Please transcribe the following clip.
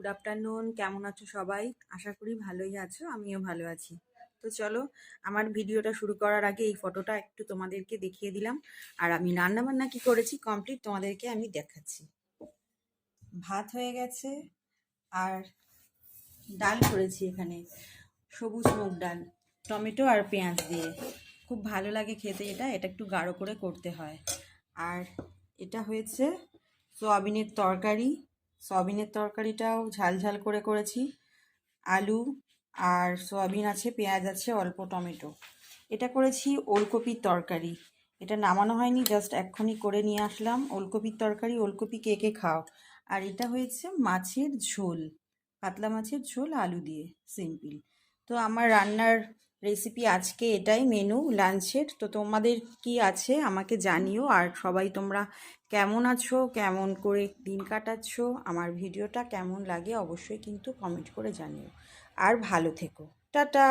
Good afternoon. কেমন আছো সবাই? আশা করি ভালোই আছো, আমিও ভালো আছি। তো চলো, আমার ভিডিওটা শুরু করার আগে এই ফটোটা একটু তোমাদেরকে দেখিয়ে দিলাম। আর আমি রান্না বান্না কি করেছি কমপ্লিট তোমাদেরকে আমি দেখাচ্ছি। ভাত হয়ে গেছে, আর ডাল করেছি এখানে, সবুজ মুগ ডাল, টমেটো আর পেঁয়াজ দিয়ে। খুব ভালো লাগে খেতে, এটা এটা একটু গাঢ় করে করতে হয়। আর এটা হয়েছে সয়াবিনের তরকারি। সয়াবিনের তরকারিটাও ঝাল ঝাল করে করেছি। আলু আর সয়াবিন আছে, পেঁয়াজ আছে, অল্প টমেটো। এটা করেছি ওলকপির তরকারি। এটা নামানো হয়নি, জাস্ট এক্ষুনি করে নিয়ে আসলাম। ওলকপির তরকারি, ওলকপি কে কে খাও। আর এটা হয়েছে মাছের ঝোল, পাতলা মাছের ঝোল আলু দিয়ে, সিম্পল। তো আমার রান্নার রেসিপি আজকে এটাই, মেনু লাঞ্চের। তো তোমাদের কি আছে আমাকে জানিও। আর সবাই তোমরা কেমন আছো, কেমন করে দিন কাটাচ্ছো, আমার ভিডিওটা কেমন লাগে অবশ্যই কিন্তু কমেন্ট করে জানিও। আর ভালো থেকো। টাটা।